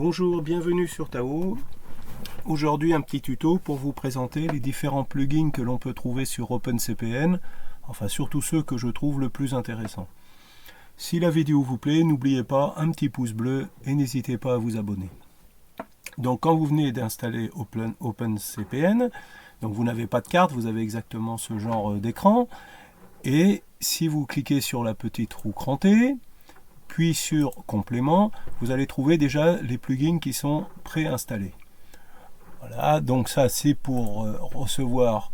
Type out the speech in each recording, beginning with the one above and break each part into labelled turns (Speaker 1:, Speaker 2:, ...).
Speaker 1: Bonjour, bienvenue sur Tao. Aujourd'hui un petit tuto pour vous présenter les différents plugins que l'on peut trouver sur OpenCPN, enfin surtout ceux que je trouve le plus intéressants. Si la vidéo vous plaît, n'oubliez pas un petit pouce bleu et n'hésitez pas à vous abonner. Donc quand vous venez d'installer OpenCPN, donc vous n'avez pas de carte, vous avez exactement ce genre d'écran, et si vous cliquez sur la petite roue crantée, puis sur complément, vous allez trouver déjà les plugins qui sont préinstallés. Voilà, donc ça c'est pour recevoir,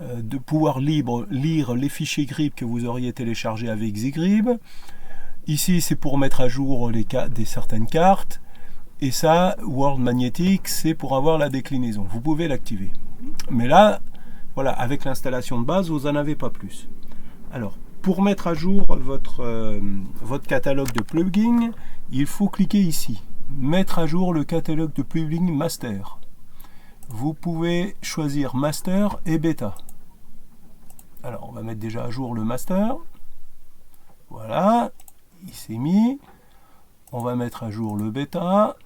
Speaker 1: de pouvoir lire les fichiers GRIB que vous auriez téléchargés avec ZGRIB. Ici c'est pour mettre à jour certaines cartes. Et ça, World Magnetic, c'est pour avoir la déclinaison. Vous pouvez l'activer. Mais là, voilà, avec l'installation de base, vous n'en avez pas plus. Alors, pour mettre à jour votre catalogue de plugins, il faut cliquer ici. Mettre à jour le catalogue de plugins master. Vous pouvez choisir master et bêta. Alors, on va mettre déjà à jour le master. Voilà, il s'est mis. On va mettre à jour le bêta.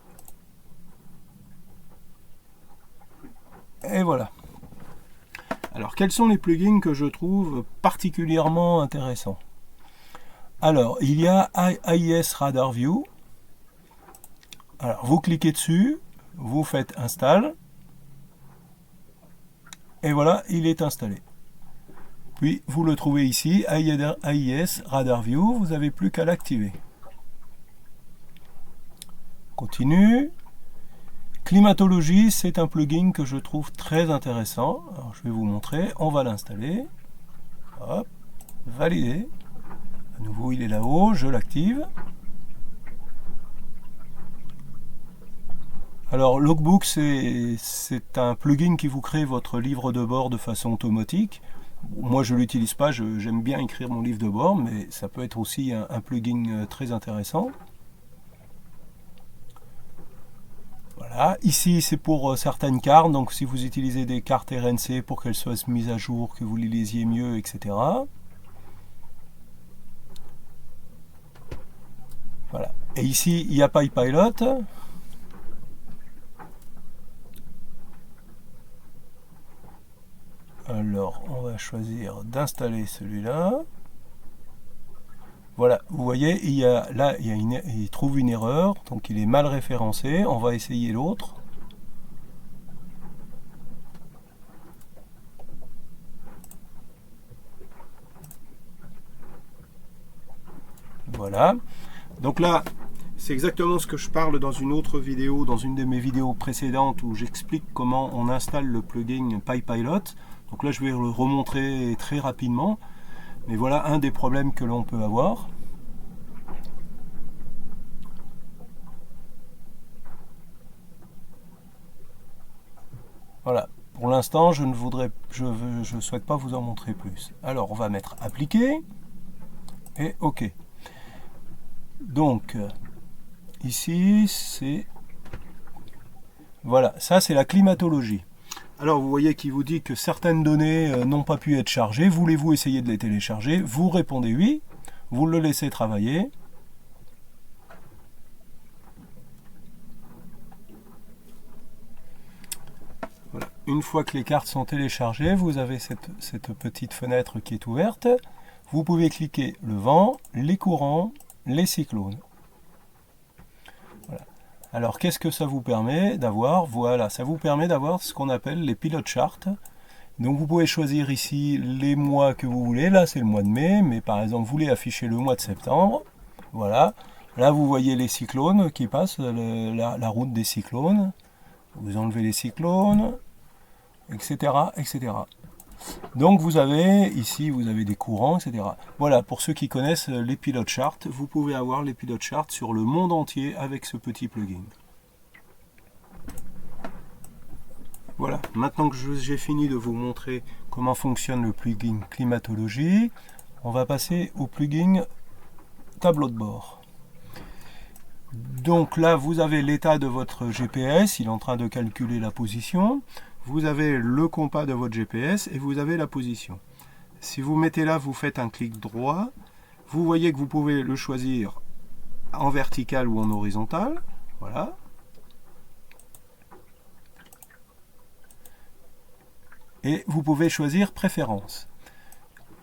Speaker 1: Et voilà. Alors, quels sont les plugins que je trouve particulièrement intéressants? Alors, il y a AIS Radar View. Alors, vous cliquez dessus, vous faites Install. Et voilà, il est installé. Puis, vous le trouvez ici, AIS Radar View. Vous n'avez plus qu'à l'activer. Continue. Climatologie, c'est un plugin que je trouve très intéressant. Alors, je vais vous montrer. On va l'installer. Hop, valider. À nouveau, il est là-haut. Je l'active. Alors, Logbook, c'est un plugin qui vous crée votre livre de bord de façon automatique. Moi, je ne l'utilise pas. J'aime bien écrire mon livre de bord, mais ça peut être aussi un plugin très intéressant. Voilà, ici c'est pour certaines cartes, donc si vous utilisez des cartes RNC pour qu'elles soient mises à jour, que vous les lisiez mieux, etc. Voilà. Et ici il y a PyPilot. Alors on va choisir d'installer celui-là. Voilà, vous voyez, il trouve une erreur, donc il est mal référencé. On va essayer l'autre. Voilà. Donc là, c'est exactement ce que je parle dans une autre vidéo, dans une de mes vidéos précédentes où j'explique comment on installe le plugin PyPilot. Donc là, je vais le remontrer très rapidement. Mais voilà un des problèmes que l'on peut avoir. Voilà, pour l'instant, je ne souhaite pas vous en montrer plus. Alors, on va mettre appliquer et OK. Donc, ici, c'est... Voilà, ça c'est la climatologie. Alors, vous voyez qu'il vous dit que certaines données n'ont pas pu être chargées. Voulez-vous essayer de les télécharger? Vous répondez oui. Vous le laissez travailler. Voilà. Une fois que les cartes sont téléchargées, vous avez cette petite fenêtre qui est ouverte. Vous pouvez cliquer le vent, les courants, les cyclones. Voilà. Alors, qu'est-ce que ça vous permet d'avoir? Voilà, ça vous permet d'avoir ce qu'on appelle les pilot charts. Donc, vous pouvez choisir ici les mois que vous voulez. Là, c'est le mois de mai, mais par exemple, vous voulez afficher le mois de septembre. Voilà. Là, vous voyez les cyclones qui passent, la route des cyclones. Vous enlevez les cyclones, etc., etc. Donc vous avez ici, vous avez des courants, etc. Voilà, pour ceux qui connaissent les pilot charts, vous pouvez avoir les pilot charts sur le monde entier avec ce petit plugin. Voilà, maintenant que j'ai fini de vous montrer comment fonctionne le plugin climatologie, on va passer au plugin tableau de bord. Donc là, vous avez l'état de votre GPS, il est en train de calculer la position. Vous avez le compas de votre GPS et vous avez la position. Si vous mettez là, vous faites un clic droit. Vous voyez que vous pouvez le choisir en vertical ou en horizontal. Voilà. et vous pouvez choisir préférence.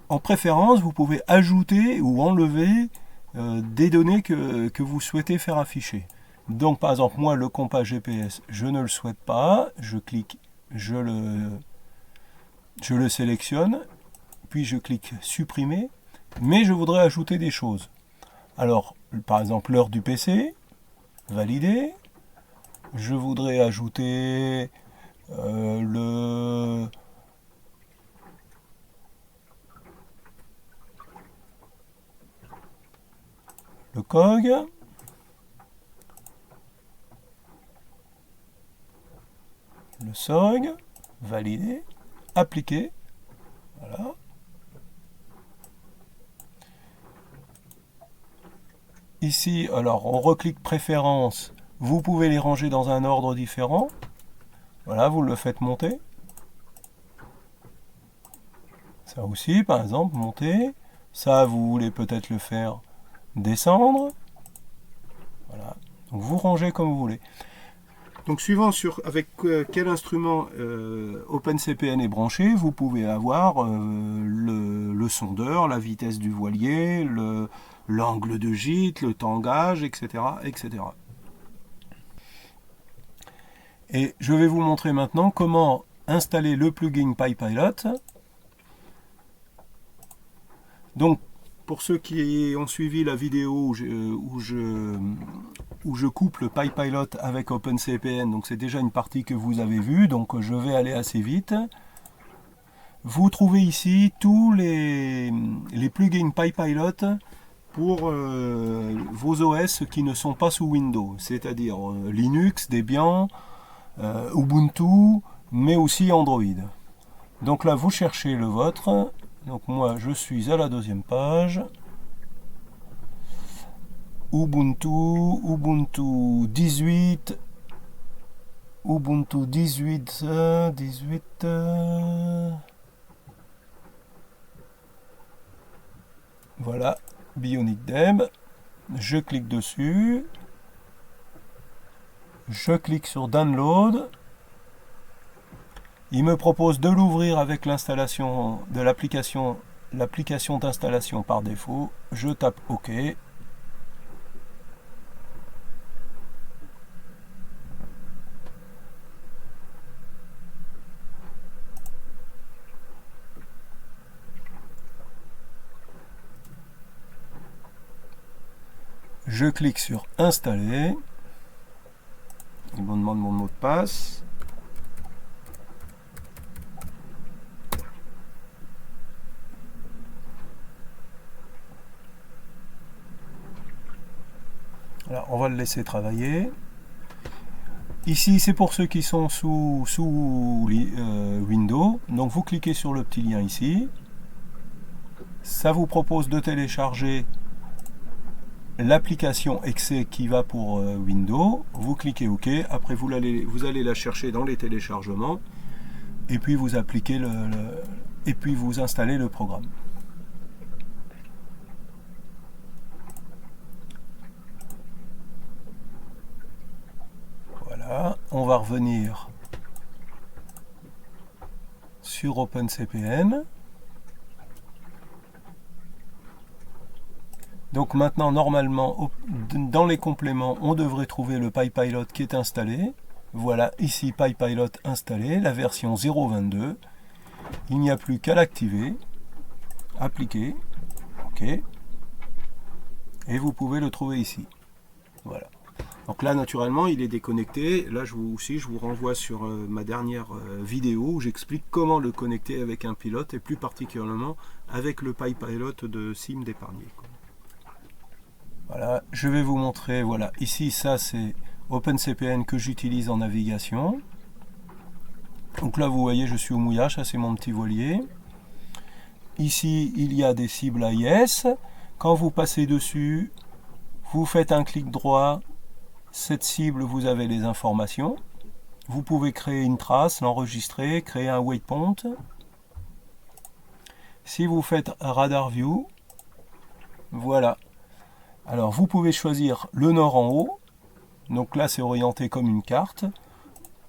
Speaker 1: En préférence, vous pouvez ajouter ou enlever des données que vous souhaitez faire afficher. Donc par exemple, moi le compas GPS, je ne le souhaite pas, je clique, je le sélectionne, puis je clique supprimer, mais je voudrais ajouter des choses. Alors, par exemple, l'heure du PC, valider. Je voudrais ajouter le COG, le SOG, valider, appliquer, voilà. Ici, alors on reclique préférences, vous pouvez les ranger dans un ordre différent, voilà, vous le faites monter. Ça aussi, par exemple, monter, ça vous voulez peut-être le faire descendre, voilà, donc vous rangez comme vous voulez. Donc suivant avec quel instrument OpenCPN est branché, vous pouvez avoir le sondeur, la vitesse du voilier, l'angle de gîte, le tangage, etc., etc. Et je vais vous montrer maintenant comment installer le plugin PyPilot. Donc pour ceux qui ont suivi la vidéo où je couple PyPilot avec OpenCPN, donc c'est déjà une partie que vous avez vue, donc je vais aller assez vite. Vous trouvez ici tous les plugins PyPilot pour vos OS qui ne sont pas sous Windows, c'est-à-dire Linux, Debian, Ubuntu, mais aussi Android. Donc là, vous cherchez le vôtre. Donc moi, je suis à la deuxième page. Ubuntu 18, Ubuntu 18, voilà, Bionic Deb. Je clique dessus. Je clique sur Download. Il me propose de l'ouvrir avec l'installation de l'application d'installation par défaut. Je tape OK. Je clique sur Installer. Il me demande mon mot de passe. Alors, on va le laisser travailler. Ici, c'est pour ceux qui sont sous Windows. Donc, vous cliquez sur le petit lien ici. Ça vous propose de télécharger l'application Exe qui va pour Windows. Vous cliquez OK. Après, vous allez la chercher dans les téléchargements. Et puis, vous appliquez et puis vous installez le programme. Voilà, on va revenir sur OpenCPN. Donc maintenant, normalement, dans les compléments, on devrait trouver le PyPilot qui est installé. Voilà, ici PyPilot installé, la version 0.22. Il n'y a plus qu'à l'activer, appliquer, OK. Et vous pouvez le trouver ici. Voilà. Donc là, naturellement, il est déconnecté. Là, je vous renvoie sur ma dernière vidéo où j'explique comment le connecter avec un pilote et plus particulièrement avec le PyPilot de SIM d'épargner. Voilà, je vais vous montrer. Voilà, ici, ça c'est OpenCPN que j'utilise en navigation. Donc là, vous voyez, je suis au mouillage. Ça, c'est mon petit voilier. Ici, il y a des cibles AIS. Quand vous passez dessus, vous faites un clic droit. Cette cible, vous avez les informations. Vous pouvez créer une trace, l'enregistrer, créer un waypoint. Si vous faites Radar View, voilà. Alors, vous pouvez choisir le nord en haut. Donc là, c'est orienté comme une carte.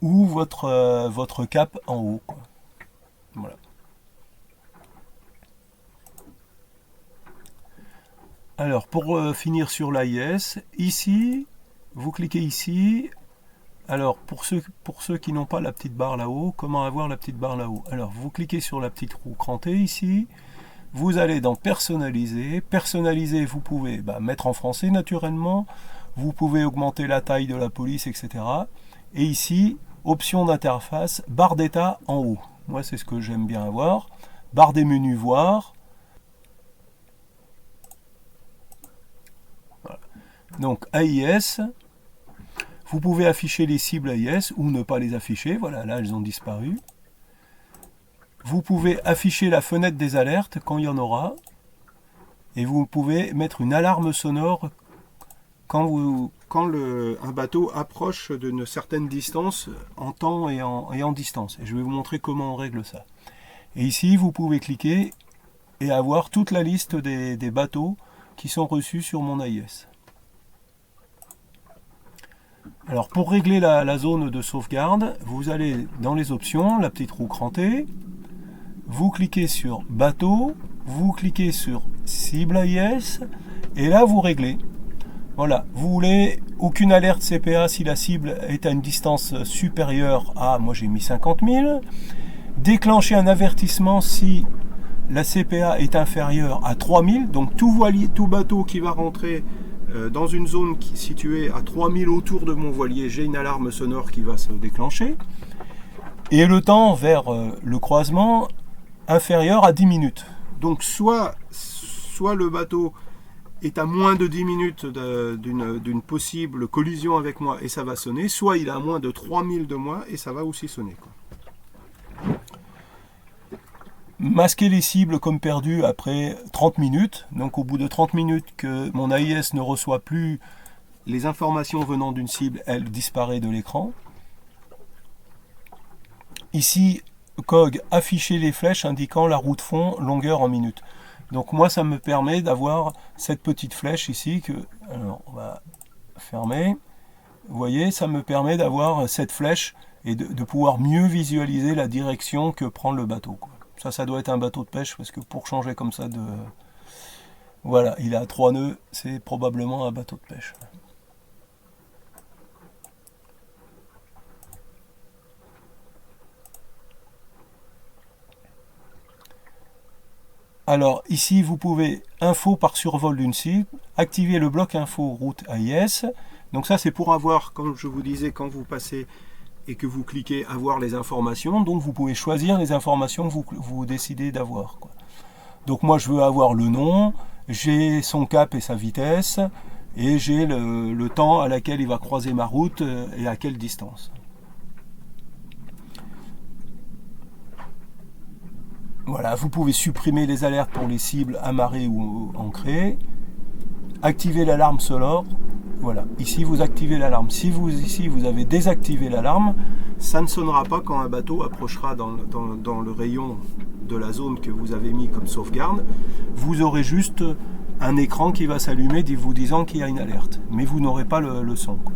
Speaker 1: Ou votre cap en haut, quoi. Voilà. Alors, pour finir sur l'AIS, ici, vous cliquez ici. Alors, pour ceux qui n'ont pas la petite barre là-haut, comment avoir la petite barre là-haut? Alors, vous cliquez sur la petite roue crantée ici. Vous allez dans personnaliser. Personnaliser, vous pouvez mettre en français naturellement. Vous pouvez augmenter la taille de la police, etc. Et ici, option d'interface, barre d'état en haut. Moi, c'est ce que j'aime bien avoir. Barre des menus voir. Voilà. Donc, AIS. Vous pouvez afficher les cibles AIS ou ne pas les afficher. Voilà, là, elles ont disparu. Vous pouvez afficher la fenêtre des alertes quand il y en aura. Et vous pouvez mettre une alarme sonore quand un bateau approche d'une certaine distance en temps et en distance. Et je vais vous montrer comment on règle ça. Et ici, vous pouvez cliquer et avoir toute la liste des bateaux qui sont reçus sur mon AIS. Alors pour régler la zone de sauvegarde, vous allez dans les options, la petite roue crantée, vous cliquez sur bateau, vous cliquez sur cible AIS, et là vous réglez. Voilà, vous voulez aucune alerte CPA si la cible est à une distance supérieure à, moi j'ai mis 50 000, déclencher un avertissement si la CPA est inférieure à 3000, donc tout bateau qui va rentrer dans une zone située à 3000 autour de mon voilier, j'ai une alarme sonore qui va se déclencher. Et le temps vers le croisement inférieur à 10 minutes. Donc soit le bateau est à moins de 10 minutes d'une possible collision avec moi et ça va sonner, soit il est à moins de 3000 de moi et ça va aussi sonner, quoi. Masquer les cibles comme perdues après 30 minutes. Donc au bout de 30 minutes que mon AIS ne reçoit plus les informations venant d'une cible, elle disparaît de l'écran. Ici, COG, afficher les flèches indiquant la roue de fond, longueur en minutes. Donc moi ça me permet d'avoir cette petite flèche ici que, alors on va fermer. Vous voyez, ça me permet d'avoir cette flèche et de pouvoir mieux visualiser la direction que prend le bateau, quoi. Ça doit être un bateau de pêche, parce que pour changer comme ça de... Voilà, il est à 3 nœuds, c'est probablement un bateau de pêche. Alors, ici, vous pouvez, info par survol d'une cible, activer le bloc info route AIS. Donc ça, c'est pour avoir, comme je vous disais, quand vous passez et que vous cliquez avoir les informations, donc vous pouvez choisir les informations que vous décidez d'avoir, quoi. Donc moi je veux avoir le nom, j'ai son cap et sa vitesse, et j'ai le temps à laquelle il va croiser ma route et à quelle distance. Voilà, vous pouvez supprimer les alertes pour les cibles amarrées ou ancrées, activer l'alarme sonore. Voilà, ici vous activez l'alarme. Si ici vous avez désactivé l'alarme, ça ne sonnera pas quand un bateau approchera dans le rayon de la zone que vous avez mis comme sauvegarde. Vous aurez juste un écran qui va s'allumer vous disant qu'il y a une alerte. Mais vous n'aurez pas le son, quoi.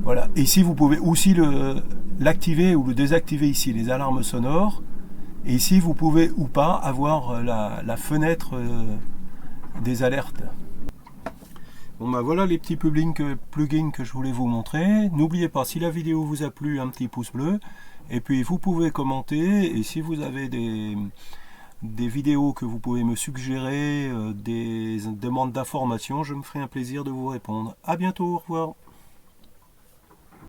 Speaker 1: Voilà. Et ici vous pouvez aussi l'activer ou le désactiver ici, les alarmes sonores. Et ici, vous pouvez ou pas avoir la fenêtre des alertes. Bon voilà les petits plugins que je voulais vous montrer. N'oubliez pas, si la vidéo vous a plu, un petit pouce bleu. Et puis vous pouvez commenter. Et si vous avez des vidéos que vous pouvez me suggérer, des demandes d'informations, je me ferai un plaisir de vous répondre. À bientôt, au revoir.